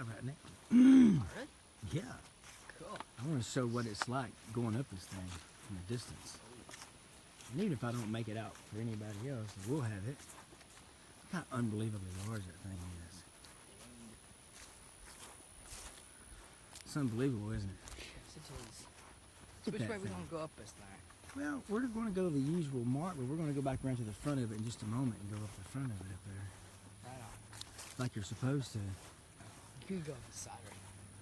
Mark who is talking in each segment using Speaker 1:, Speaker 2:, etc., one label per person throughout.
Speaker 1: right now.
Speaker 2: Really?
Speaker 1: Yeah.
Speaker 2: Cool.
Speaker 1: I want to show what it's like going up this thing from a distance. And even if I don't make it out for anybody else, we'll have it. Look how unbelievably large that thing is. It's unbelievable, isn't it?
Speaker 2: Yes, it is.
Speaker 1: Look at
Speaker 2: Which
Speaker 1: that
Speaker 2: way we
Speaker 1: thing.
Speaker 2: gonna go up this thing?
Speaker 1: Well, we're going to go the usual mark, but we're going to go back around to the front of it in just a moment and go up the front of it up there.
Speaker 2: Right on.
Speaker 1: Like you're supposed to.
Speaker 2: You can go up the side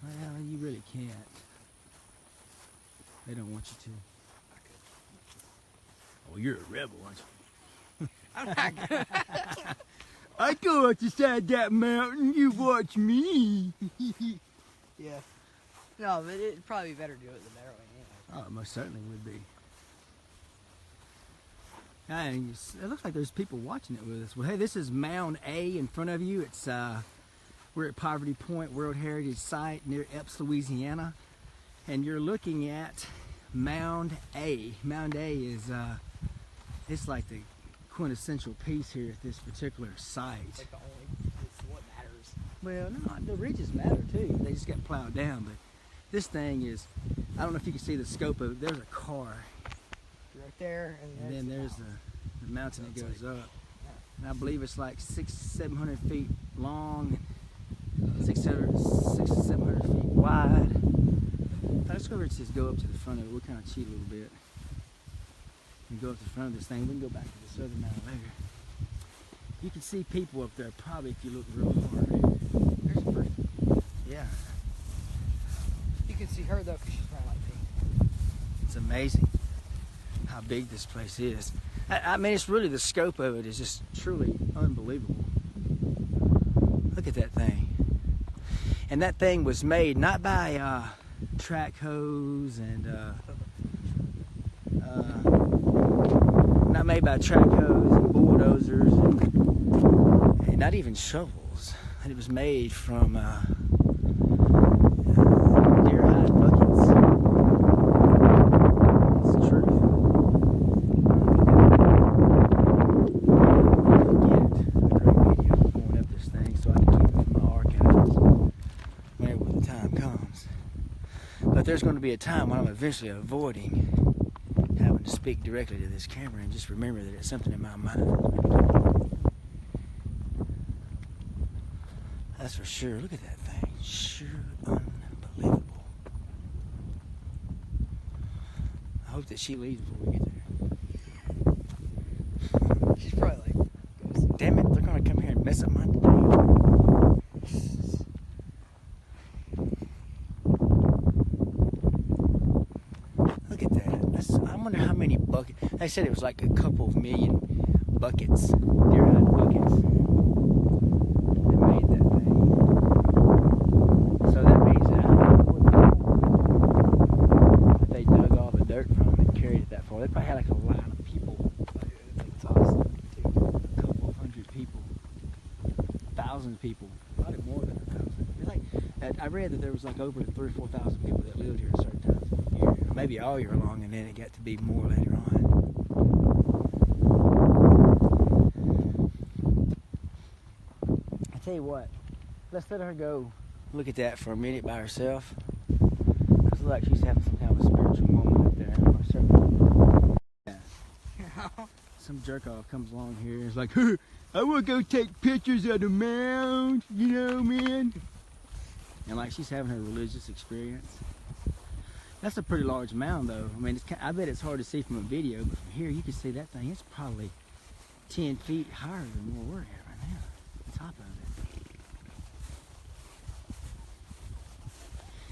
Speaker 2: right now.
Speaker 1: Well, you really can't. They don't want you to.
Speaker 2: I could.
Speaker 1: Oh, you're a rebel, aren't you?
Speaker 2: I'm not good.
Speaker 1: I go up the side of that mountain, you watch me.
Speaker 2: Yeah. No, but it'd probably be better to do it the better way anyway.
Speaker 1: Oh, it most certainly would be. And it looks like there's people watching it with us. Well, hey, this is Mound A in front of you. It's we're at Poverty Point World Heritage Site near Epes, Louisiana, and you're looking at Mound A. Mound A is it's like the quintessential piece here at this particular site.
Speaker 2: It's like it's what matters.
Speaker 1: Well, no, the ridges matter too. They just got plowed down, but this thing is, I don't know if you can see the scope of it. There's a car,
Speaker 2: Right there,
Speaker 1: and then there's
Speaker 2: mountain.
Speaker 1: the mountain that goes up.
Speaker 2: Yeah.
Speaker 1: And I believe it's like 600-700 feet long, 600-700 feet wide. Let's go over and just go up to the front of it. We'll kind of cheat a little bit and go up to the front of this thing. We can go back to this other mountain later. You can see people up there probably if you look real hard.
Speaker 2: There's a person.
Speaker 1: Yeah,
Speaker 2: You can see her though, because she's wearing like pink.
Speaker 1: it's amazing how big this place is. I mean, it's really the scope of it is just truly unbelievable. Look at that thing. And that thing was made not by track hoes and not made by track hoes and bulldozers and not even shovels. And it was made from deer hide buckets. It's the truth. Going up this thing so I can keep it in my archives whenever the time comes. But there's going to be a time when I'm eventually avoiding having to speak directly to this camera and just remember that it's something in my mind. That's for sure. Look at that thing. Sure unbelievable. I hope that she leaves before we get there.
Speaker 2: She's probably like,
Speaker 1: Damn it, they're going to come here and mess up my day. Look at that. I wonder how many buckets. They said it was like a couple of million buckets, deer hide buckets, that made that thing. So that means that they dug all the dirt from it and carried it that far. They probably had like a line of people. It's awesome. A couple of hundred people, 1,000 people, probably more than 1,000. I read that there was like over 3,000 or 4,000 people that lived here at certain times of the year, maybe all year long, and then it got to be more later on. I tell you what, let's let her go look at that for a minute by herself. It looks like she's having some kind of a spiritual moment up there. Some jerk off comes along here and is like, "Huh, I want to go take pictures of the mound, you know, man." And like she's having her religious experience. That's a pretty large mound, though. I mean, I bet it's hard to see from a video, but from here you can see that thing. It's probably 10 feet higher than where we're at right now, the top of it.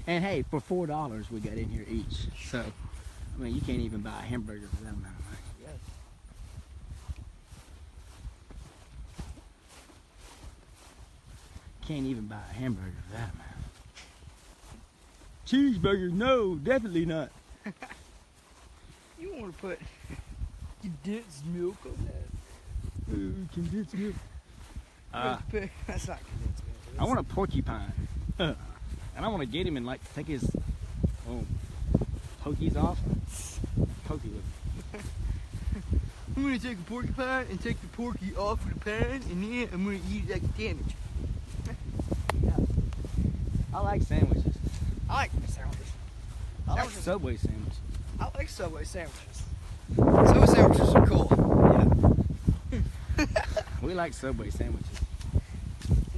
Speaker 1: And hey, for $4 we got in here each. So, I mean, you can't even buy a hamburger for that amount of money.
Speaker 2: yes.
Speaker 1: Can't even buy a hamburger for that amount. Cheeseburger, no, definitely not.
Speaker 2: You want to put condensed milk on that?
Speaker 1: Condensed milk.
Speaker 2: That's not condensed milk.
Speaker 1: I want a porcupine. And I want to get him and like take his pokies off. Pokey with him.
Speaker 2: I'm going to take a porcupine and take the porky off of the pan, and then I'm going to eat it like a sandwich.
Speaker 1: I like sandwiches.
Speaker 2: I like sandwiches.
Speaker 1: I like
Speaker 2: Sandwiches.
Speaker 1: Subway sandwiches.
Speaker 2: I like Subway sandwiches. Subway sandwiches are cool.
Speaker 1: Yeah. We like Subway sandwiches.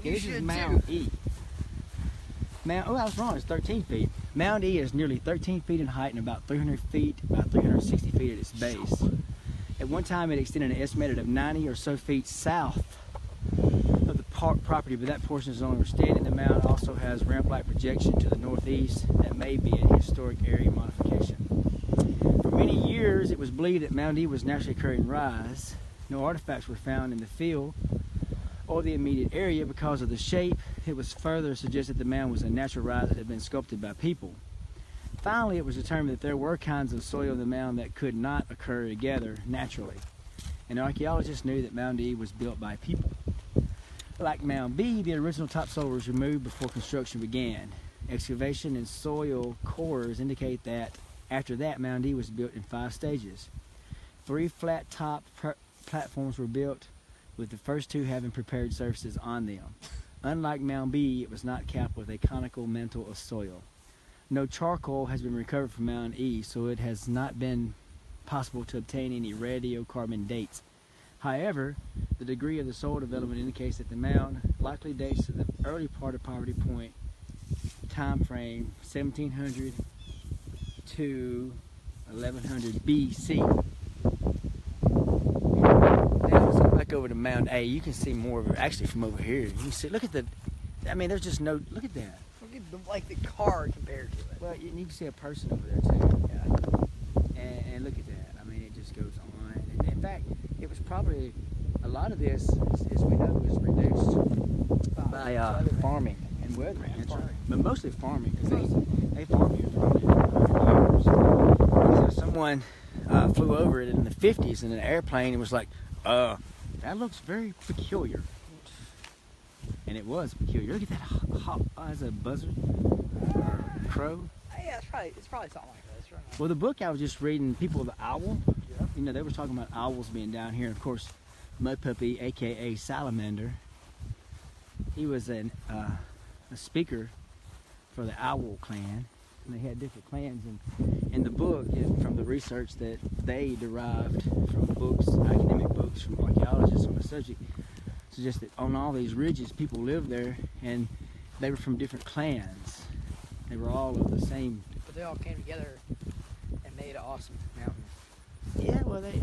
Speaker 2: You
Speaker 1: This is
Speaker 2: should
Speaker 1: Mound
Speaker 2: too.
Speaker 1: E. Oh, I was wrong. It's 13 feet. Mound E is nearly 13 feet in height and about 300 feet, about 360 feet at its base. At one time, it extended an estimated of 90 or so feet south of the property, but that portion is no longer standing. The mound also has ramp-like projection to the northeast that may be a historic area modification. For many years, it was believed that Mound E was naturally occurring rise. No artifacts were found in the field or the immediate area because of the shape. It was further suggested the mound was a natural rise that had been sculpted by people. Finally, it was determined that there were kinds of soil in the mound that could not occur together naturally, and archaeologists knew that Mound E was built by people. Like Mound B, the original topsoil was removed before construction began. Excavation and soil cores indicate that after that, Mound E was built in 5 stages. 3 flat top platforms were built, with the first 2 having prepared surfaces on them. Unlike Mound B, it was not capped with a conical mantle of soil. No charcoal has been recovered from Mound E, so it has not been possible to obtain any radiocarbon dates. However, the degree of the soil development indicates that the mound likely dates to the early part of Poverty Point time frame, 1700 to 1100 BC. Now let's go back over to Mound A. You can see more of it actually from over here. You can see, look at the, I mean, there's just no, look at that.
Speaker 2: Look at the car compared to it.
Speaker 1: Well, you can see a person over there too. Yeah. And look at that. I mean, it just goes on. And in fact, it was probably, a lot of this, as we know, was reduced by farming and weathering. That's right. But mostly farming, because they farm here for 100 years. So someone flew over it in the 50s in an airplane and was like, that looks very peculiar. And it was peculiar. Look at that hop. Oh, is that a buzzard or a crow?
Speaker 2: Yeah, it's probably something like this. Right now.
Speaker 1: Well, the book I was just reading, People of the Owl,
Speaker 2: Yeah.
Speaker 1: you know, they were talking about owls being down here. And of course, Mud Puppy, aka Salamander, he was a speaker for the Owl clan. And they had different clans. And in the book, from the research that they derived from books, academic books from archaeologists on the subject, suggests that on all these ridges, people lived there, and they were from different clans. They were all of the same.
Speaker 2: But they all came together and made an awesome mountain.
Speaker 1: Yeah, well, they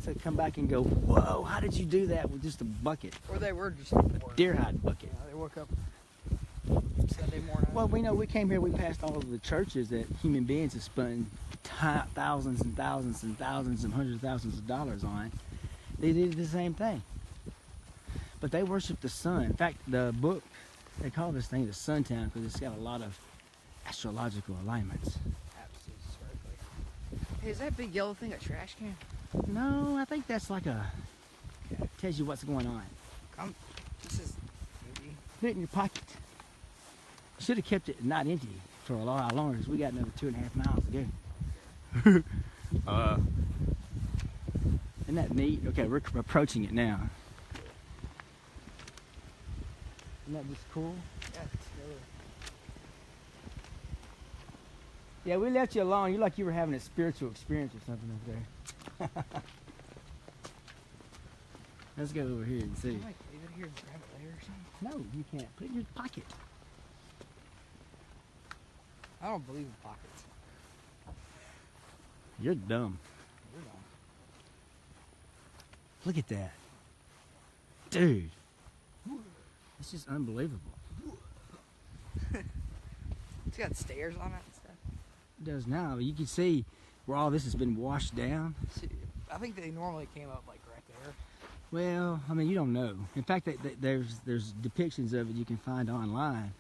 Speaker 1: to come back and go, whoa, how did you do that with just a bucket?
Speaker 2: Or they were just
Speaker 1: Deer hide bucket.
Speaker 2: You know, they woke up Sunday morning.
Speaker 1: Well, we know we came here, we passed all of the churches that human beings have spent thousands and thousands and thousands and hundreds of thousands of dollars on. They did the same thing. But they worship the sun. In fact, the book, they call this thing the Suntown because it's got a lot of astrological alignments.
Speaker 2: Absolutely. Hey, is that big yellow thing a trash can?
Speaker 1: No, I think that's like tells you what's going on.
Speaker 2: This is maybe.
Speaker 1: Put it in your pocket. Should have kept it not empty for a lot longer because we got another 2.5 miles to go. Isn't that neat? Okay, we're approaching it now. Isn't that just cool?
Speaker 2: Yeah, it's really.
Speaker 1: Yeah, we left you alone. You're like you were having a spiritual experience or something over there. Let's go over here and see.
Speaker 2: Can I like leave it here and grab it later or something?
Speaker 1: No, you can't. Put it in your pocket.
Speaker 2: I don't believe in pockets.
Speaker 1: You're dumb.
Speaker 2: You're dumb.
Speaker 1: Look at that. Dude. It's just unbelievable.
Speaker 2: It's got stairs on it and stuff.
Speaker 1: It does now. You can see where all this has been washed down.
Speaker 2: See, I think they normally came up like right there.
Speaker 1: Well, I mean, you don't know. In fact, there's depictions of it you can find online,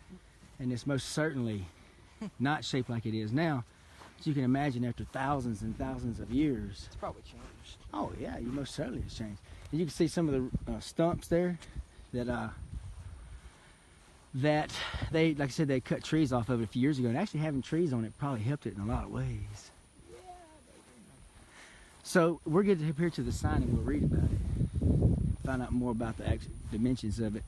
Speaker 1: and it's most certainly not shaped like it is now. So you can imagine after thousands and thousands of years.
Speaker 2: It's probably changed.
Speaker 1: Oh yeah, you most certainly has changed. And you can see some of the stumps there that they, like I said, they cut trees off of it a few years ago, and actually having trees on it probably helped it in a lot of ways.
Speaker 2: Yeah,
Speaker 1: So we're going to hit here to the sign and we'll read about it, find out more about the actual dimensions of it.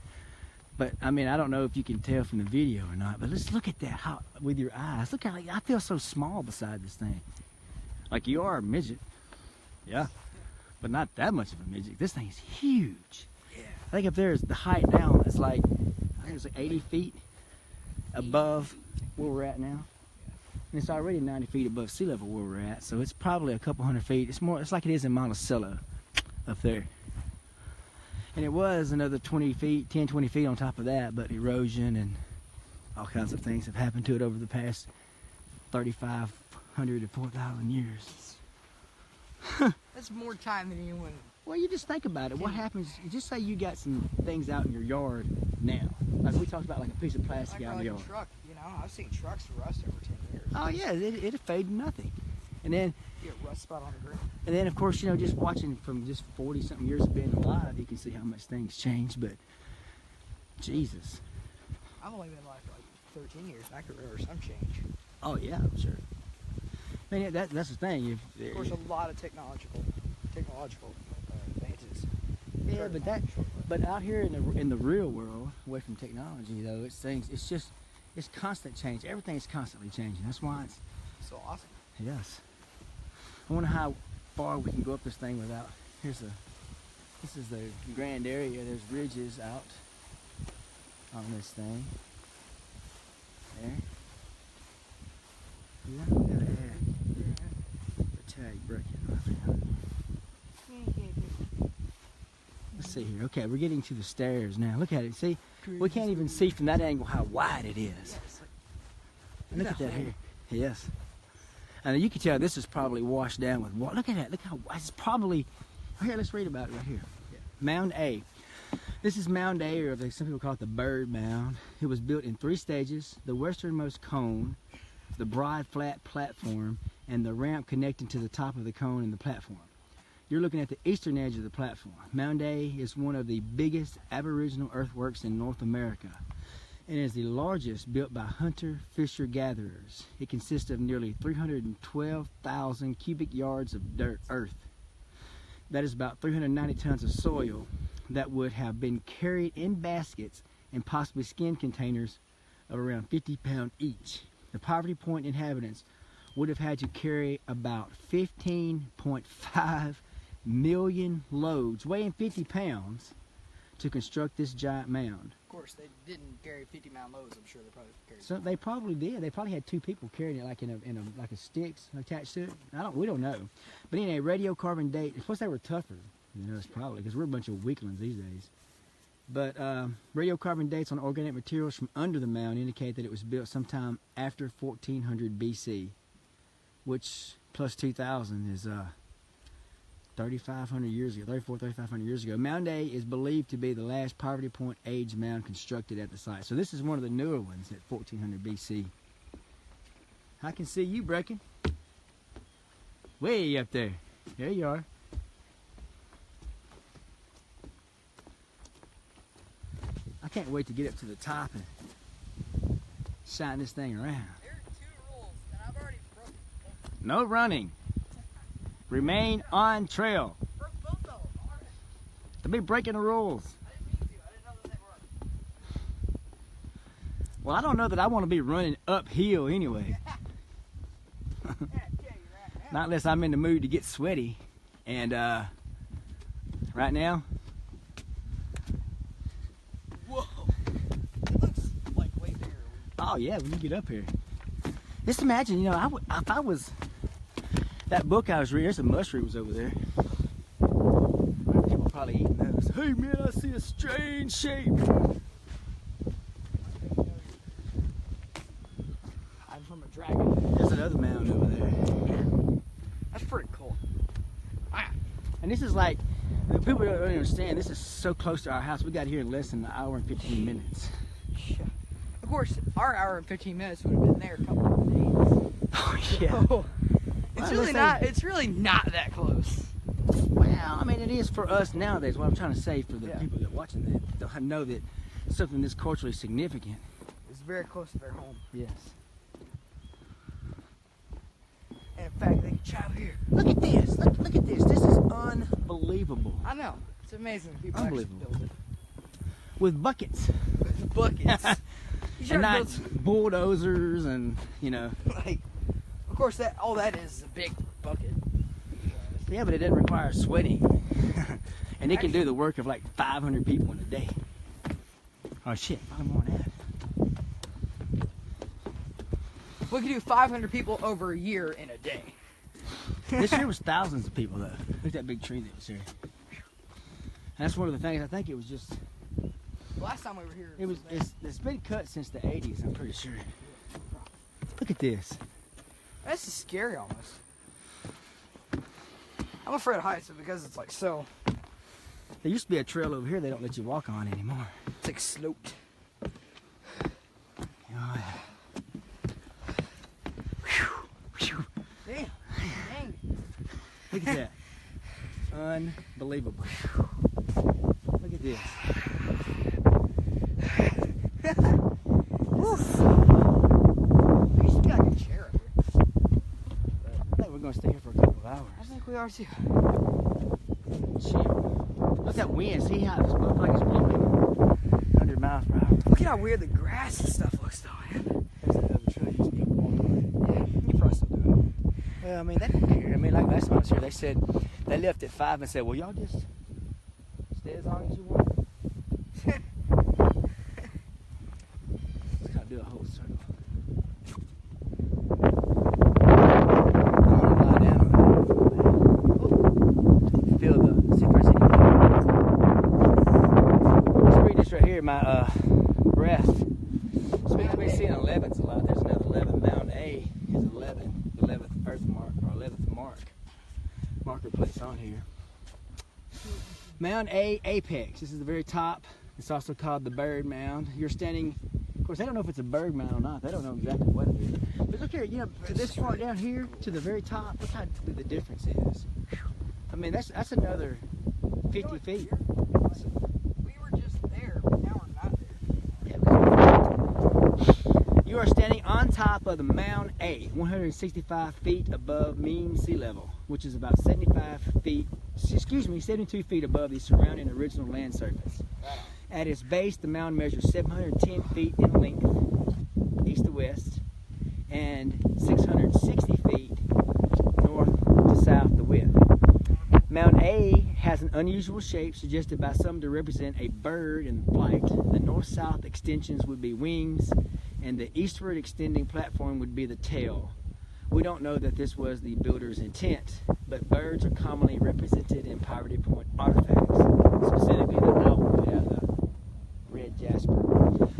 Speaker 1: But I mean, I don't know if you can tell from the video or not, but let's look at that with your eyes. Look how I feel so small beside this thing. Like you are a midget. Yeah. But not that much of a midget. This thing is huge.
Speaker 2: Yeah.
Speaker 1: I think up there is the height now. It's like, I think it's like 80 feet above where we're at now. And it's already 90 feet above sea level where we're at. So it's probably a couple hundred feet. It's like it is in Monticello up there. And it was another 20 feet, 10, 20 feet on top of that, but erosion and all kinds of things have happened to it over the past 3,500 to 4,000 years.
Speaker 2: That's more time than anyone.
Speaker 1: Well, you just think about it. What happens, just say you got some things out in your yard now. Like we talked about, like a piece of plastic out in the yard.
Speaker 2: A truck, you know, I've seen trucks rust over 10 years.
Speaker 1: Oh yeah, it'll fade to nothing. And then,
Speaker 2: You get a rust spot on the ground.
Speaker 1: and then of course, you know, just watching from just 40 something years of being alive, you can see how much things change, but Jesus.
Speaker 2: I've only been alive for like 13 years, and I can remember some change.
Speaker 1: Oh yeah, I'm sure. I mean, that's the thing.
Speaker 2: Of course, a lot of technological advances.
Speaker 1: Yeah, but out here in the real world, away from technology though, it's constant change. Everything's constantly changing. That's why it's
Speaker 2: So awesome.
Speaker 1: yes. I wonder how far we can go up this thing without. This is the grand area. There's ridges out on this thing. There. Yeah, look at that. The tag breaking. Let's see here. Okay, we're getting to the stairs now. Look at it. See, we can't even see from that angle how wide it is. Look at that here. Yes. And you can tell this is probably washed down with water. Look at that. Look how it's probably. Here, let's read about it right here. Mound A. This is Mound A, or some people call it the Bird Mound. It was built in 3 stages: the westernmost cone, the broad flat platform, and the ramp connecting to the top of the cone and the platform. You're looking at the eastern edge of the platform. Mound A is one of the biggest Aboriginal earthworks in North America and is the largest built by hunter-fisher-gatherers. It consists of nearly 312,000 cubic yards of earth. That is about 390 tons of soil that would have been carried in baskets and possibly skin containers of around 50 pounds each. The Poverty Point inhabitants would have had to carry about 15.5 million loads weighing 50 pounds to construct this giant mound.
Speaker 2: Of course, they didn't carry 50-pound loads. I'm sure they probably carried.
Speaker 1: So they probably did. They probably had 2 people carrying it, like in a sticks attached to it. We don't know. But anyway, radiocarbon date. Plus they were tougher. You know, it's probably because we're a bunch of weaklings these days. But radiocarbon dates on organic materials from under the mound indicate that it was built sometime after 1400 BC, which plus 2000 is 3,500 years ago, 3,500 years ago. Mound A is believed to be the last Poverty Point age mound constructed at the site. So this is one of the newer ones at 1400 BC. I can see you, Brecken. Way up there. There you are. I can't wait to get up to the top and shine this thing around.
Speaker 2: There are 2 rules, and I've already broken both.
Speaker 1: No running. Remain on trail.
Speaker 2: Broke both of them already.
Speaker 1: To be breaking the rules.
Speaker 2: I didn't mean to. I didn't know that they were.
Speaker 1: Well, I don't know that I want to be running uphill anyway.
Speaker 2: Yeah, you're right.
Speaker 1: Not unless I'm in the mood to get sweaty. And right now,
Speaker 2: Whoa. It looks like way bigger.
Speaker 1: oh yeah, when you get up here. Just imagine, you know, if I was, that book I was reading, there's some mushrooms over there. People probably eating those. Hey man, I see a strange shape.
Speaker 2: I'm from a dragon.
Speaker 1: There's another mound over there.
Speaker 2: That's pretty cool.
Speaker 1: And this is like, people don't really understand, this is so close to our house. We got here in less than an hour and 15 minutes.
Speaker 2: Of course, our hour and 15 minutes would have been there a couple of days.
Speaker 1: Oh yeah.
Speaker 2: So, it's really not that close.
Speaker 1: Well, I mean, it is for us nowadays. What I'm trying to say for the
Speaker 2: Yeah.
Speaker 1: people that are watching that don't know that something this culturally significant.
Speaker 2: It's very close to their home.
Speaker 1: Yes.
Speaker 2: And in fact, they can travel here.
Speaker 1: Look at this. Look at this. This is unbelievable.
Speaker 2: I know. It's amazing. People actually
Speaker 1: Unbelievable.
Speaker 2: build it.
Speaker 1: with buckets.
Speaker 2: Buckets. You
Speaker 1: And not
Speaker 2: build,
Speaker 1: bulldozers and, you know.
Speaker 2: like, of course, that all that is a big bucket.
Speaker 1: Yeah, but it doesn't require sweating. And it can do the work of like 500 people in a day. Oh shit, probably more than that.
Speaker 2: We could do 500 people over a year in a day.
Speaker 1: This year was thousands of people though. Look at that big tree that was here. And that's one of the things, I think it was just,
Speaker 2: Last time we were here,
Speaker 1: it's been cut since the 80s, I'm pretty sure. Look at this.
Speaker 2: This is scary almost. I'm afraid of heights because it's like so.
Speaker 1: There used to be a trail over here they don't let you walk on anymore.
Speaker 2: It's like sloped.
Speaker 1: Oh, yeah.
Speaker 2: Damn. Dang.
Speaker 1: Look at that. Unbelievable. Look at this.
Speaker 2: Woof. We should get like a chair up here.
Speaker 1: I think we're going to stay here for a couple of hours.
Speaker 2: I think we are too.
Speaker 1: Chill. Look at that wind. See how it's looks like it's blowing 100 miles per hour.
Speaker 2: Look at how weird the grass and stuff looks though, man.
Speaker 1: There's that other trail you used to be able to walk on.
Speaker 2: Yeah, you probably still do
Speaker 1: Well, I mean, they didn't care. I mean, like last time I was here, they said, they left at 5 and said, well, y'all just stay as long as you want. Let's kind of do a whole circle. I'm gonna lie down on that. Feel the, see if there's any. Let's read this right here, my breath. Speaks to me seeing 11s a lot. There's another 11. Mound A is 11. 11th earth mark, or 11th marker place on here. Mound A apex. This is the very top. It's also called the bird mound. You're standing, of course, they don't know if it's a bird mound or not. They don't know exactly what it is. But look here, you know, to this part down here to the very top, look how big the difference is. I mean, that's another 50 feet.
Speaker 2: We were just there, but now we're not there.
Speaker 1: Yeah, you are standing on top of the Mound A, 165 feet above mean sea level, which is about 72 feet above the surrounding original land surface. At its base, the mound measures 710 feet in length, east to west, and 660 feet north to south to width. Mound A has an unusual shape suggested by some to represent a bird in flight. The north-south extensions would be wings, and the eastward extending platform would be the tail. We don't know that this was the builder's intent, but birds are commonly represented in Poverty Point artifacts, specifically the owl made out of the red jasper.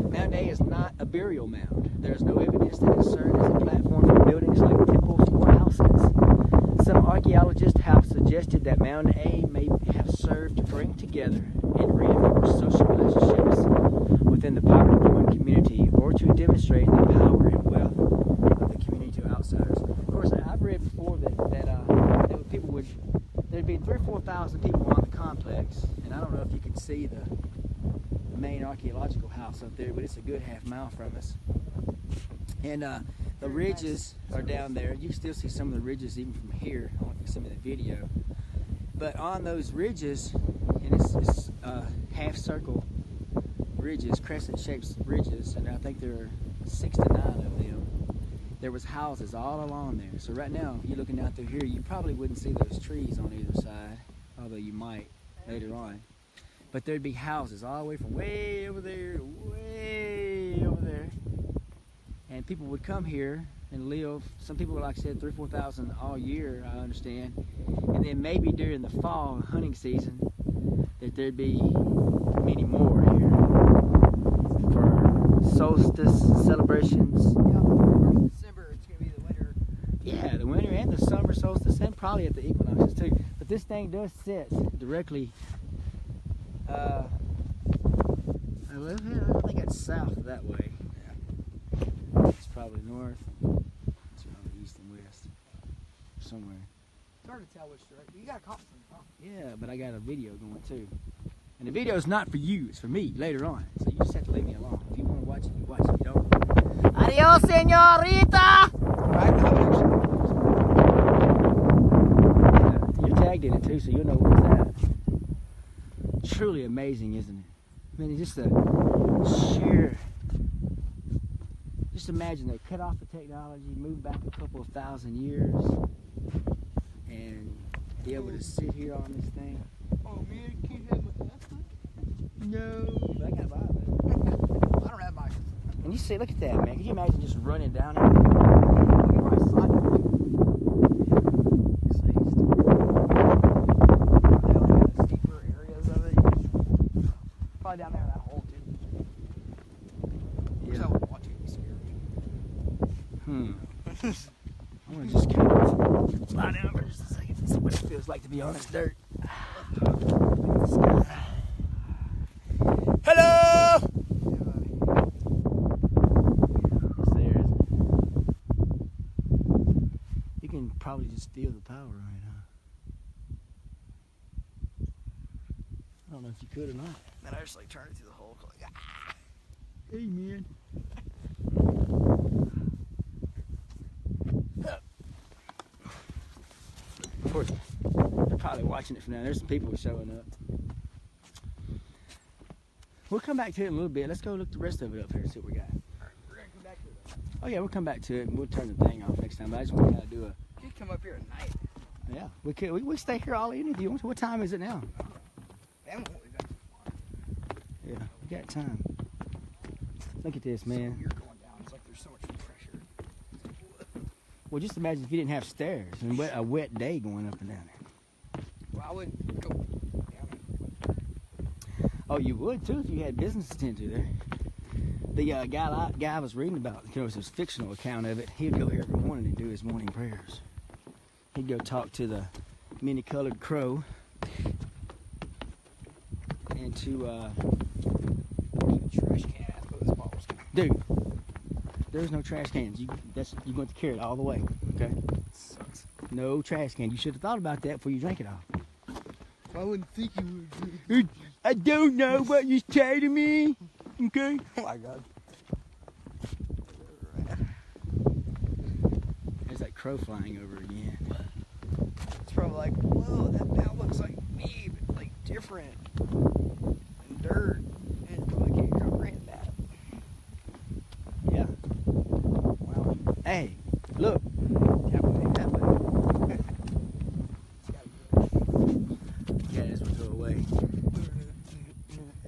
Speaker 1: Mound A is not a burial mound. There is no evidence that it served as a platform for buildings like temples or houses. Some archaeologists have suggested that Mound A may have served to bring together and reinforce social relationships within the Poverty Point community, or to demonstrate the power and wealth of the community to outsiders. Of course, I've read before that there'd be 3,000 or 4,000 people on the complex, and I don't know if you can see the main archaeological house up there, but it's a good half mile from us. And the ridges are down there. You can still see some of the ridges even from here. I don't know if you can see them in the video. But on those ridges, and it's half circle ridges, crescent shaped ridges, and I think there are 6 to 9 of them. There was houses all along there. So right now, you're looking out through here, you probably wouldn't see those trees on either side, although you might later on. But there'd be houses all the way from way over there to way over there. And people would come here and live. Some people, like I said, 3,000 or 4,000 all year, I understand. And then maybe during the fall hunting season, that there'd be many more here for solstice celebrations.
Speaker 2: December, it's gonna be the winter.
Speaker 1: Yeah, the winter and the summer solstice, and probably at the equinoxes too. But this thing does sit directly. I think it's south that way. It's probably north. It's probably east and west. Somewhere.
Speaker 2: It's hard to tell which direction. You got a compass in the phone.
Speaker 1: Yeah, but I got a video going too. And the video is not for you, it's for me later on. So you just have to leave me alone. If you want to watch it, you watch it. If you don't. Adios, señorita!
Speaker 2: Right,
Speaker 1: Yeah, you're tagged in it too, so you'll know where it's at. Truly amazing, isn't it? I mean, just the sheer. Just imagine they cut off the technology, move back a couple of thousand years, and be able to sit here on this thing.
Speaker 2: Oh man, can you have my laptop?
Speaker 1: No, but I gotta buy it.
Speaker 2: I don't have my.
Speaker 1: And you see, look at that, man. Can you imagine just running down it? Look at my cycle.
Speaker 2: Steeper areas of it. Probably down there in that hole too.
Speaker 1: Yeah.
Speaker 2: I would want to be scared.
Speaker 1: I want to just kind of lie down for just a second and see what it feels like to be on this dirt. Hello! It's there, isn't it? You can probably just feel the power right now. I don't know if you could or not.
Speaker 2: Then I just like turn it through the hole. Like, ah.
Speaker 1: Hey, man. Of course, they're probably watching it from now. There's some people showing up. We'll come back to it in a little bit. Let's go look the rest of it up here and see what we got.
Speaker 2: Alright, we're gonna come back to it.
Speaker 1: Oh yeah, we'll come back to it and we'll turn the thing off next time. But I just want to kind of do a.
Speaker 2: You can come up here at night.
Speaker 1: Yeah, we could. We stay here all evening if you want to. What time is it now?
Speaker 2: Then we'll be back tomorrow.
Speaker 1: Yeah, we got time. Look at this, man.
Speaker 2: You're going down. It's like there's so much pressure.
Speaker 1: Well, just imagine if you didn't have stairs and a wet day going up and down there.
Speaker 2: Well, I wouldn't go down.
Speaker 1: Oh, you would too if you had business to tend to there. The guy I was reading about, it was his fictional account of it. He'd go here every morning and do his morning prayers. He'd go talk to the many-colored crow and to
Speaker 2: Keep a trash can out of those bottles.
Speaker 1: dude. There's no trash cans. You're going to carry it all the way. Okay.
Speaker 2: Sucks.
Speaker 1: No trash can. You should have thought about that before you drank it all.
Speaker 2: I wouldn't think you would.
Speaker 1: I don't know what you're telling me. Okay.
Speaker 2: Oh my god.
Speaker 1: There's that crow flying over again.
Speaker 2: It's probably like, whoa, that now looks like me, but like different. And dirt. And I can't comprehend that.
Speaker 1: Yeah. Well, hey, look.
Speaker 2: That way, that way. It's gotta be
Speaker 1: Yeah, this will go away.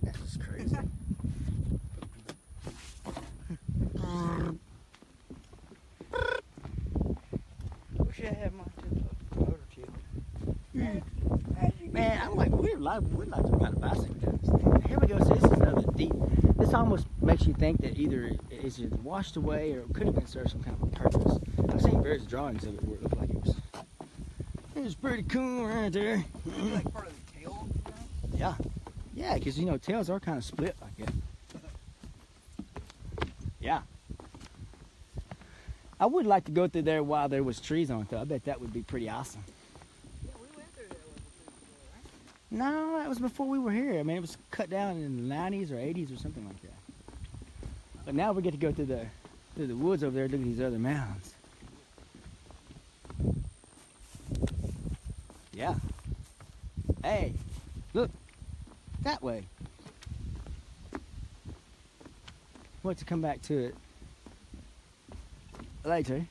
Speaker 1: That's just crazy.
Speaker 2: Wish I had my motor too.
Speaker 1: Man, I'm like, we'd like to ride a bicycle down this thing. Here we go. So this is another deep. This almost makes you think that either it's washed away or it could have been served some kind of a purpose. I've seen various drawings of it where it looked like it was pretty cool right there.
Speaker 2: Maybe like part of the tail.
Speaker 1: Yeah. Yeah, because tails are kind of split like that. Yeah. I would like to go through there while there was trees on it though. I bet that would be pretty awesome.
Speaker 2: Yeah, we went through there with the trees, right?
Speaker 1: No, that was before we were here. I mean, it was cut down in the 90s or 80s or something like that. But now we get to go through the woods over there and look at these other mounds. Yeah. Hey, look. That way. Want to come back to it later.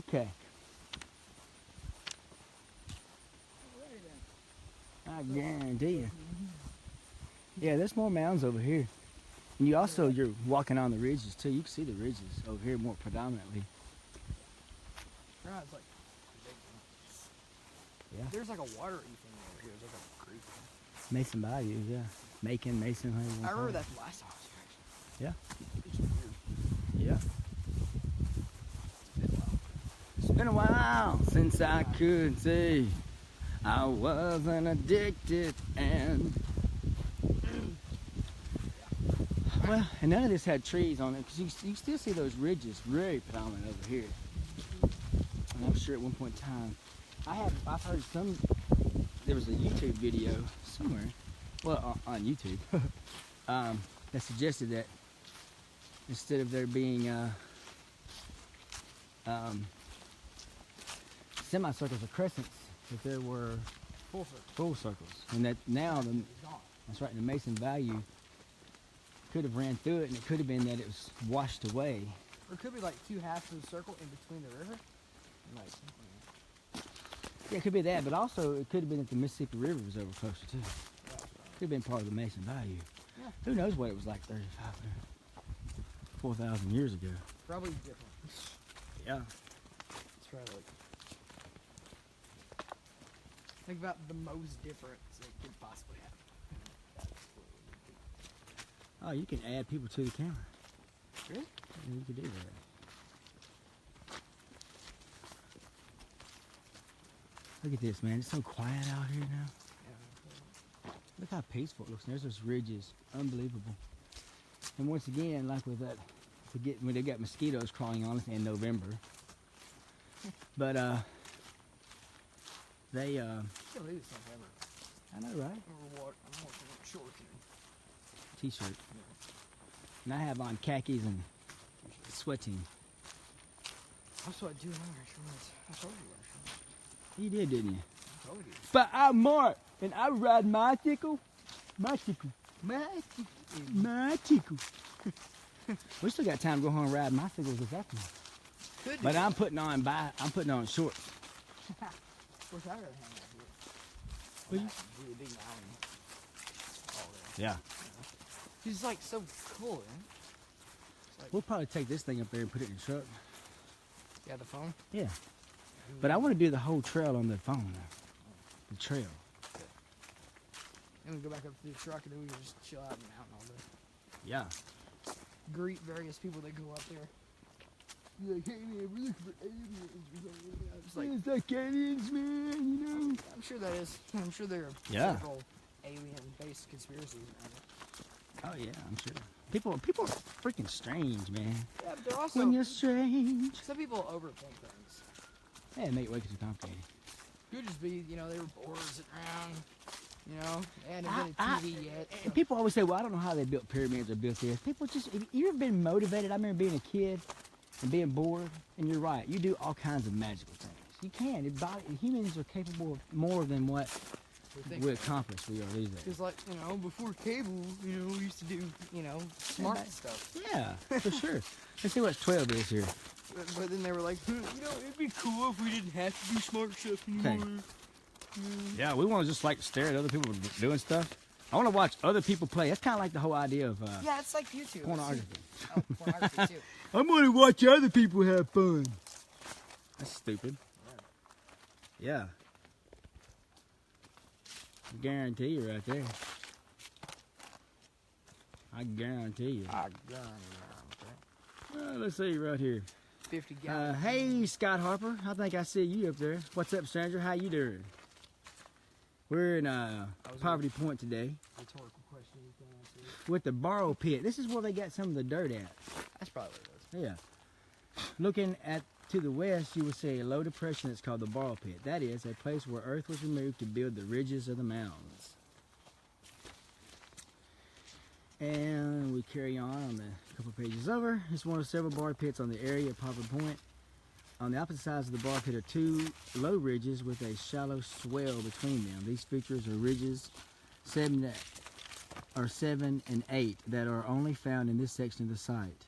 Speaker 1: Okay. I guarantee you. Yeah, there's more mounds over here. And you're walking on the ridges too. You can see the ridges over here more predominantly.
Speaker 2: Right, it's like
Speaker 1: Yeah.
Speaker 2: there's like a water thing over here. There's like a creek.
Speaker 1: Mason Bayou, yeah. Mason, however you
Speaker 2: I
Speaker 1: wanna
Speaker 2: remember
Speaker 1: call
Speaker 2: that the last time I was here.
Speaker 1: Yeah.
Speaker 2: Actually. It's weird.
Speaker 1: it. Yeah. It's been a while since I could say I wasn't addicted and well, and none of this had trees on it because you still see those ridges very predominant over here. And I'm sure at one point in time, I've heard there was a YouTube video somewhere, well, on YouTube, that suggested that instead of there being semicircles or crescents if there were
Speaker 2: Full circle.
Speaker 1: full circles. And that now,
Speaker 2: It's gone.
Speaker 1: that's right, the Mason value could have ran through it, and it could have been that it was washed away.
Speaker 2: Or it could be like two halves of the circle in between the river. And like,
Speaker 1: Yeah, it could be that, but also it could have been that the Mississippi River was over closer too.
Speaker 2: yeah,
Speaker 1: Could have been part of the Mason value.
Speaker 2: Yeah.
Speaker 1: Who knows what it was like 4,000 years ago.
Speaker 2: probably different.
Speaker 1: Yeah.
Speaker 2: It's probably like. Think about the most difference that could possibly happen.
Speaker 1: Oh, you can add people to the camera.
Speaker 2: Really?
Speaker 1: Yeah, you could do that. Look at this, man. It's so quiet out here now.
Speaker 2: Yeah.
Speaker 1: Look how peaceful it looks. There's those ridges. Unbelievable. And once again, like with that, when they got mosquitoes crawling on us in November. But they
Speaker 2: Can't believe it's November.
Speaker 1: I know, right?
Speaker 2: I'm walking in shorts and
Speaker 1: T-shirt. And I have on khakis and sweating.
Speaker 2: that's what I do when I wear shorts. I told you to wear shorts.
Speaker 1: You did, didn't you?
Speaker 2: I told you.
Speaker 1: But I'm Mark, and I ride my tickle. We still got time to go home and ride bicycles this afternoon.
Speaker 2: Could
Speaker 1: But
Speaker 2: do.
Speaker 1: I'm putting on shorts.
Speaker 2: Of course, I gotta hang out here.
Speaker 1: Will you?
Speaker 2: Really big mountain. All there.
Speaker 1: Yeah.
Speaker 2: He's like so cool, man. It's like,
Speaker 1: We'll probably take this thing up there and put it in the truck.
Speaker 2: yeah, the phone.
Speaker 1: Yeah. But I want to do the whole trail on the phone. The trail.
Speaker 2: And we go back up to the truck and then we can just chill out in the mountain all day.
Speaker 1: Yeah.
Speaker 2: Greet various people that go up there. Be like, hey man, we're looking for aliens. It's like,
Speaker 1: It's like aliens, man, you know.
Speaker 2: I'm sure that is. I'm sure there are
Speaker 1: Yeah.
Speaker 2: several alien-based conspiracies around it.
Speaker 1: Oh yeah, I'm sure. People are freaking strange, man.
Speaker 2: Yeah, but they're also
Speaker 1: When you're strange.
Speaker 2: some people overthink things.
Speaker 1: Yeah, make it way too complicated.
Speaker 2: Could just be, you know, they were bored sitting around. You know, they hadn't invented
Speaker 1: I-
Speaker 2: TV yet.
Speaker 1: And people always say, well, I don't know how they built pyramids or built this. People just, if you ever been motivated? I remember being a kid and being bored, and you're right. You do all kinds of magical things. You can. Humans are capable of more than what we accomplish we are these days.
Speaker 2: Because, like, you know, before cable, you know, we used to do, you know, smart stuff.
Speaker 1: Yeah, for sure. Let's see what 12 is here.
Speaker 2: But then they were like, you know, it'd be cool if we didn't have to do smart stuff anymore.
Speaker 1: Yeah, we want to just like stare at other people doing stuff. I want to watch other people play. That's kind of like the whole idea of
Speaker 2: Yeah, it's like YouTube.
Speaker 1: pornography.
Speaker 2: Oh, pornography too.
Speaker 1: I'm going to watch other people have fun. That's stupid. Yeah. I guarantee you right there. I guarantee you. Let's see right here.
Speaker 2: 50 gallons.
Speaker 1: Hey, Scott Harper. I think I see you up there. What's up, stranger? How you doing? We're in Poverty Point today
Speaker 2: Rhetorical question. You can answer.
Speaker 1: with the borrow pit. This is where they got some of the dirt at.
Speaker 2: That's probably what it is.
Speaker 1: Yeah. Looking to the west, you will see a low depression that's called the borrow pit. That is a place where earth was removed to build the ridges of the mountains. And we carry on the couple pages over. It's one of several bar pits on the area of Poverty Point. On the opposite sides of the bar pit are two low ridges with a shallow swell between them. These features are ridges 7 and 8 that are only found in this section of the site.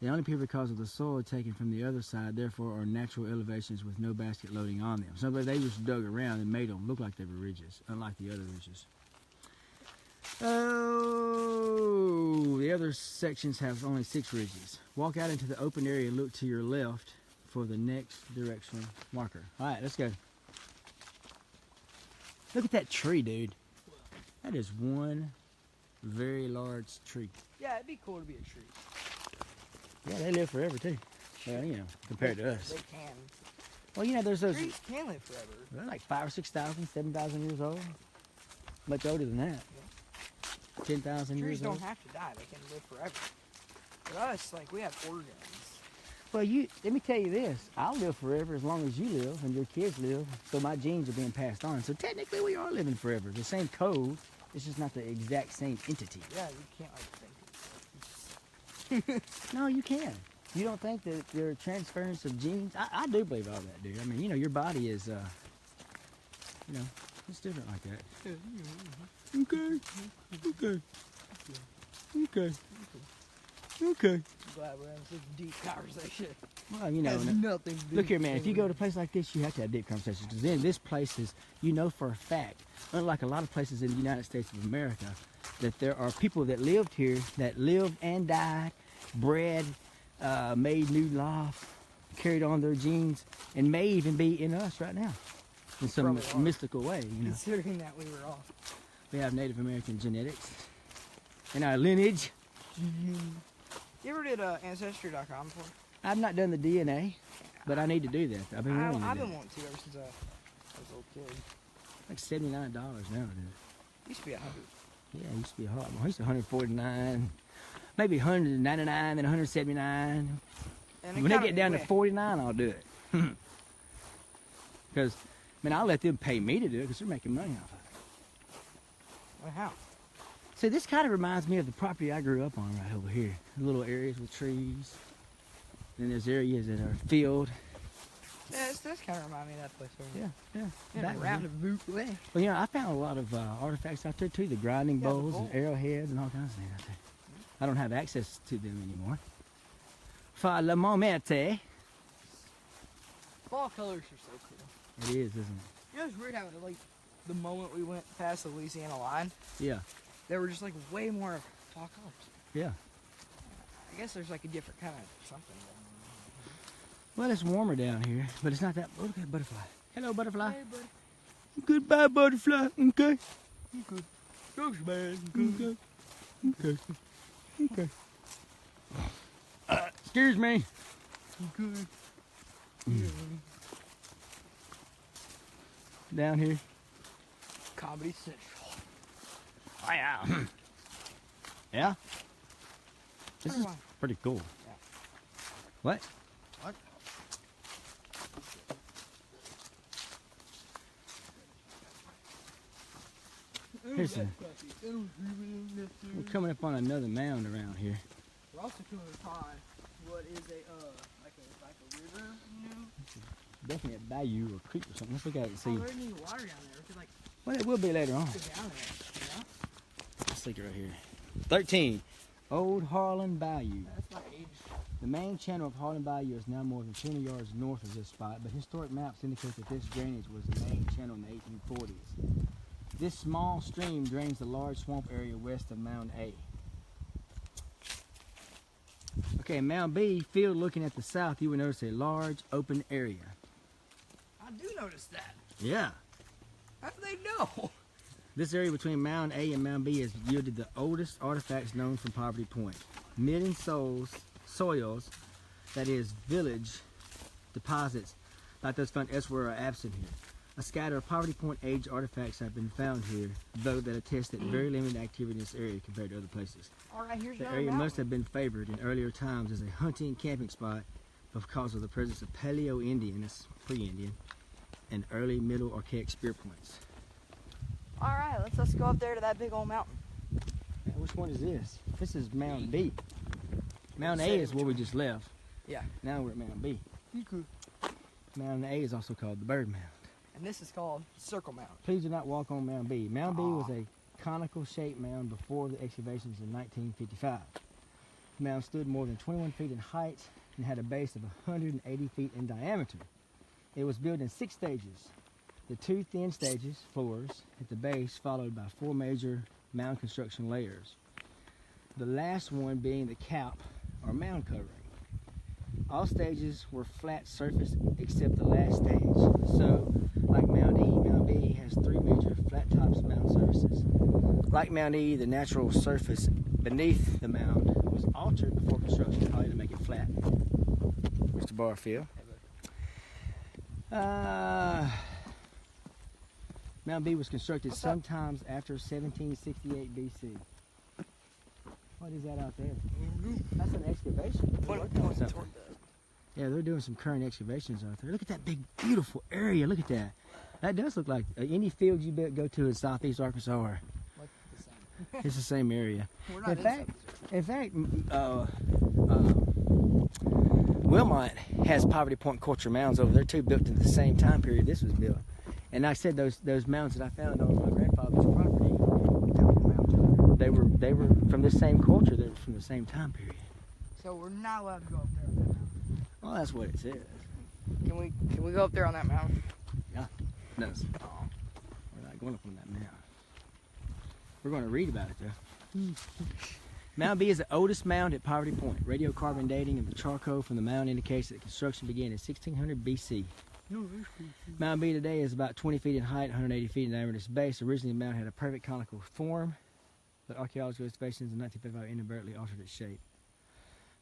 Speaker 1: They only appear because of the soil taken from the other side, therefore are natural elevations with no basket loading on them. So they just dug around and made them look like they were ridges, unlike the other ridges. Oh, the other sections have only 6 ridges. Walk out into the open area and look to your left for the next directional marker. All right, let's go. Look at that tree, dude. That is one very large tree.
Speaker 2: Yeah, it'd be cool to be a tree.
Speaker 1: Yeah, they live forever too. Well, you know, compared to us.
Speaker 2: They can.
Speaker 1: Well, you know, there's those.
Speaker 2: Trees can live forever.
Speaker 1: They're like 5,000 or 6,000, 7,000 years old. Much older than that. 10,000
Speaker 2: Trees
Speaker 1: years
Speaker 2: don't
Speaker 1: old.
Speaker 2: have to die. They can live forever. But us, like, we have organs.
Speaker 1: Well, let me tell you this. I'll live forever as long as you live and your kids live. So my genes are being passed on. So technically we are living forever. The same code. It's just not the exact same entity.
Speaker 2: Yeah, you can't, like, think.
Speaker 1: No, you can. You don't think that there are transference of genes? I do believe all that, dude. I mean, you know, your body is, you know, it's different like that. Okay. Okay. Okay. Okay.
Speaker 2: I'm glad we're having such a deep conversation.
Speaker 1: Well, you know,
Speaker 2: Has nothing to do
Speaker 1: look here,
Speaker 2: with
Speaker 1: man. If you go to a place like this, you have to have deep conversations. Because then this place is, you know for a fact, unlike a lot of places in the United States of America, that there are people that lived here, that lived and died, bred, made new life, carried on their genes, and may even be in us right now in some
Speaker 2: Probably are.
Speaker 1: mystical way. You know,
Speaker 2: Considering that we were off.
Speaker 1: we have Native American genetics in our lineage.
Speaker 2: You ever did Ancestry.com before?
Speaker 1: I've not done the DNA, but I need to do that. I've been wanting to
Speaker 2: I've
Speaker 1: do
Speaker 2: been
Speaker 1: it.
Speaker 2: wanting to ever since I was a little kid.
Speaker 1: Like $79 now, dude.
Speaker 2: Used to be 100.
Speaker 1: Yeah, it used to be a lot more. I used to 149, maybe 199, then 179.
Speaker 2: And it
Speaker 1: When they
Speaker 2: kinda
Speaker 1: get down to
Speaker 2: went.
Speaker 1: 49, I'll do it. Because, I mean, I'll let them pay me to do it because they're making money off of it.
Speaker 2: Well, how?
Speaker 1: See, this kind of reminds me of the property I grew up on right over here. Little areas with trees. Then there's areas that are filled.
Speaker 2: Yeah, it does kind of remind me of that place over
Speaker 1: Yeah,
Speaker 2: there.
Speaker 1: yeah.
Speaker 2: In a roundabout way.
Speaker 1: Well, you know, I found a lot of artifacts out there too. The grinding
Speaker 2: Yeah, the
Speaker 1: bowls and
Speaker 2: bowls.
Speaker 1: arrowheads and all kinds of things out there. I don't have access to them anymore. For le moment, eh?
Speaker 2: Fall colors are so cool.
Speaker 1: It is, isn't it?
Speaker 2: You know, it's weird how, like, the moment we went past the Louisiana line,
Speaker 1: Yeah,
Speaker 2: there were just, like, way more of fall colors.
Speaker 1: yeah.
Speaker 2: I guess there's, like, a different kind of something.
Speaker 1: Well, it's warmer down here, but it's not that. Look at that butterfly. Hello, butterfly.
Speaker 2: Hey, buddy.
Speaker 1: Goodbye, butterfly. Okay.
Speaker 2: Okay. Thanks, man.
Speaker 1: Okay. Okay. Okay. Excuse me.
Speaker 2: Good.
Speaker 1: Down here.
Speaker 2: Comedy Central.
Speaker 1: Oh, yeah. Yeah? This is
Speaker 2: Butterfly.
Speaker 1: pretty cool.
Speaker 2: Yeah.
Speaker 1: What?
Speaker 2: What?
Speaker 1: Here's a, we're coming up on another mound around here.
Speaker 2: We're also coming upon what is like a river, you know?
Speaker 1: Definitely a bayou or creek or something. Let's look at it and see.
Speaker 2: Oh, there's any water down there. We could, like,
Speaker 1: Well, it will be later on.
Speaker 2: go down there, you know?
Speaker 1: Let's look right here. 13. Old Harlan Bayou.
Speaker 2: That's my age.
Speaker 1: The main channel of Harlan Bayou is now more than 20 yards north of this spot, but historic maps indicate that this drainage was the main channel in the 1840s. This small stream drains the large swamp area west of Mound A. Okay, Mound B, field looking at the south, you will notice a large open area.
Speaker 2: I do notice that.
Speaker 1: Yeah.
Speaker 2: How do they know?
Speaker 1: This area between Mound A and Mound B has yielded the oldest artifacts known from Poverty Point. Midden soils, that is, village deposits like those found elsewhere are absent here. A scatter of Poverty Point age artifacts have been found here, though that attest that very limited activity in this area compared to other places.
Speaker 2: All right, here's
Speaker 1: The
Speaker 2: another
Speaker 1: area must
Speaker 2: mountain.
Speaker 1: have been favored in earlier times as a hunting camping spot because of the presence of Paleo-Indian, that's pre-Indian, and early Middle Archaic spear points.
Speaker 2: All right, let's go up there to that big old mountain.
Speaker 1: Now, which one is this? This is Mound B. Mound A
Speaker 2: Say
Speaker 1: is
Speaker 2: which
Speaker 1: where we
Speaker 2: one.
Speaker 1: just left.
Speaker 2: Yeah.
Speaker 1: Now we're at Mound B.
Speaker 2: Okay.
Speaker 1: Mound A is also called the Bird Mound.
Speaker 2: And this is called Circle Mountain.
Speaker 1: Please do not walk on Mound B. Mound B was a conical shaped mound before the excavations in 1955. The mound stood more than 21 feet in height and had a base of 180 feet in diameter. It was built in 6 stages. The 2 thin stages, floors, at the base, followed by 4 major mound construction layers. The last one being the cap, or mound covering. All stages were flat surface except the last stage. So, like Mound E, Mound B has 3 major flat tops mound surfaces. Like Mound E, the natural surface beneath the mound was altered before construction, probably to make it flat. Mr. Barfield. Mound B was constructed
Speaker 2: What's that?
Speaker 1: sometimes after 1768 BC. What is that out there? That's an excavation. They're working on something. Yeah, they're doing some current excavations out there. Look at that big, beautiful area. Look at that. That does look like any field you go to in southeast Arkansas. Or it's the same area.
Speaker 2: We're not
Speaker 1: In fact,
Speaker 2: Southeast Arkansas.
Speaker 1: in fact, Wilmot has Poverty Point culture mounds over there too, built in the same time period this was built. And like I said, those mounds that I found on my grandfather's property, they were from the same culture. They were from the same time period.
Speaker 2: So we're not allowed to go up there on that mountain.
Speaker 1: Well, that's what it says.
Speaker 2: Can we go up there on that mountain?
Speaker 1: Yeah, no. We're not going up on that mountain. We're going to read about it though. Mound B is the oldest mound at Poverty Point. Radiocarbon dating of the charcoal from the mound indicates that construction began in 1600 BC. Mound B today is about 20 feet in height, 180 feet in diameter at its base. Originally, the mound had a perfect conical form, but archaeological excavations in 1955 inadvertently altered its shape.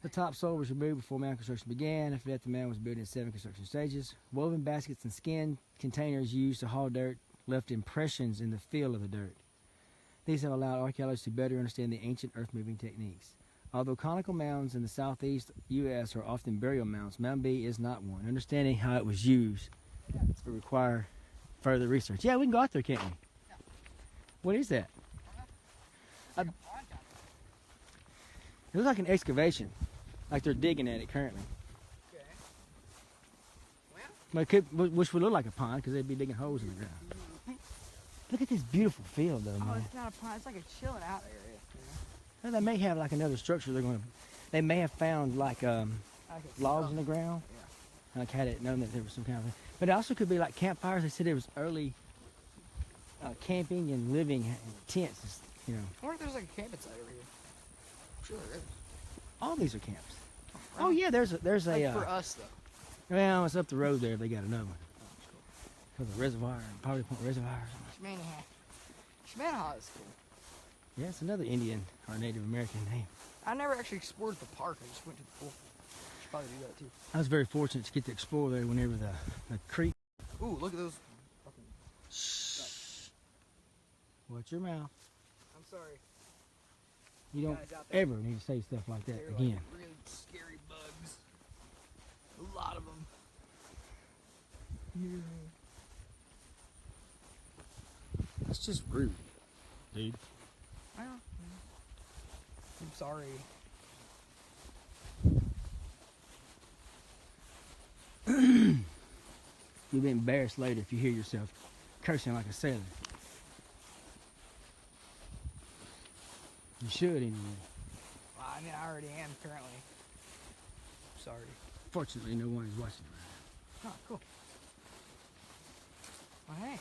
Speaker 1: The topsoil was removed before mound construction began. After that, the mound was built in 7 construction stages. Woven baskets and skin containers used to haul dirt left impressions in the feel of the dirt. These have allowed archaeologists to better understand the ancient earth-moving techniques. Although conical mounds in the southeast U.S. are often burial mounds, Mound B is not one. Understanding how it was used will require further research. Yeah, we can go out there, can't we?
Speaker 2: Yeah.
Speaker 1: What is that? It looks like an excavation, like they're digging at it currently.
Speaker 2: Okay.
Speaker 1: Well, it could, which would look like a pond because they'd be digging holes in the ground. Look at this beautiful field, though, man.
Speaker 2: Oh, it's not a pond. It's like a chilling out area.
Speaker 1: Well, they may have like another structure. They may have found like logs in the ground.
Speaker 2: Yeah.
Speaker 1: Like had it known that there was some kind of. But it also could be like campfires. They said there was early camping and living in tents. You know.
Speaker 2: I wonder if there's like a camping site over here. I'm sure there is.
Speaker 1: All these are camps.
Speaker 2: Right.
Speaker 1: Oh yeah, there's
Speaker 2: Like
Speaker 1: a.
Speaker 2: for us though.
Speaker 1: Well, it's up the road there. They got another one. For the reservoir and Poverty Point Reservoir.
Speaker 2: Shmanaha is cool.
Speaker 1: Yeah, it's another Indian or Native American name.
Speaker 2: I never actually explored the park. I just went to the pool. Should probably do that too.
Speaker 1: I was very fortunate to get to explore there whenever the creek.
Speaker 2: Ooh, look at those.
Speaker 1: Shh. Watch your mouth.
Speaker 2: I'm sorry.
Speaker 1: You don't
Speaker 2: Guys out there.
Speaker 1: ever need to say stuff like that
Speaker 2: They're
Speaker 1: again.
Speaker 2: like really scary bugs. A lot of them.
Speaker 1: That's just rude, dude.
Speaker 2: Well, I'm sorry.
Speaker 1: You'll be embarrassed later if you hear yourself cursing like a sailor. You should anyway.
Speaker 2: Well, I mean, I already am currently. Sorry.
Speaker 1: Fortunately, no one is watching right
Speaker 2: Oh, cool. Well, hey.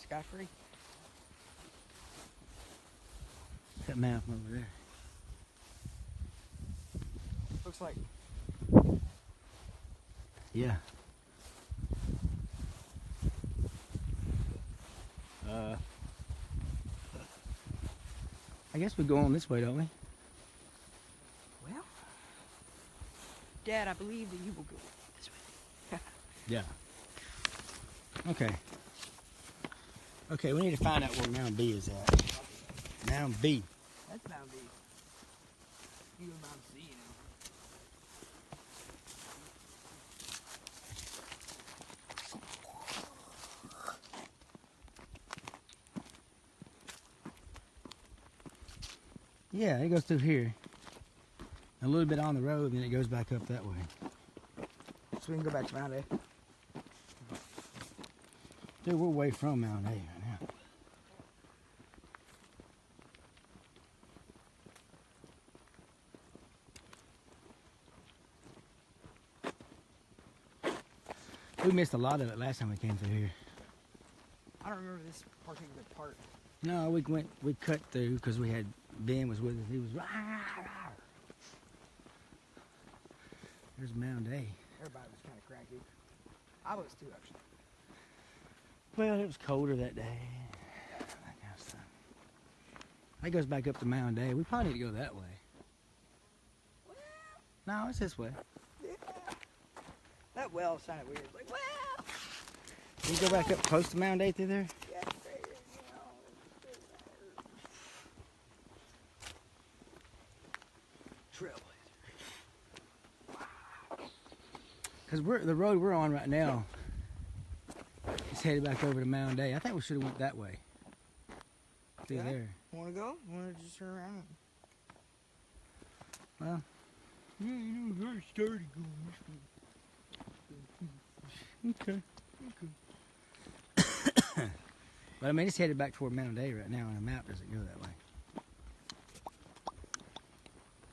Speaker 2: Scot free.
Speaker 1: now. That mouth over there.
Speaker 2: Looks like.
Speaker 1: Yeah. I guess we go on this way, don't we?
Speaker 2: Well, Dad, I believe that you will go this way.
Speaker 1: Yeah. Okay. Okay, we need to find out where Mound B is at. Mound B.
Speaker 2: That's Mound B. You go to Mound C now.
Speaker 1: Yeah, it goes through here. A little bit on the road, then it goes back up that way.
Speaker 2: So we can go back to Mound A.
Speaker 1: Dude, we're way from Mound A right now. We missed a lot of it last time we came through here.
Speaker 2: I don't remember this particular part.
Speaker 1: No, we cut through because we had Ben was with us. He was rah, rah. There's Mound A.
Speaker 2: Everybody was kind of cranky. I was too, actually.
Speaker 1: Well, it was colder that day. That kind of stuff. That goes back up to Mound A. We probably need to go that way. No, it's this way.
Speaker 2: Yeah. That well sounded weird. Like, well.
Speaker 1: Can you go back up close to Mound A through there?
Speaker 2: Yeah,
Speaker 1: Because the road we're on right now is headed back over to Mound A. I think we should have went that way. Through there.
Speaker 2: Want to go? Want to just turn around?
Speaker 1: Well, Yeah, you know, I started going this way. Okay. Okay. But I mean, it's headed back toward Mountain Day right now, and the map doesn't go that way.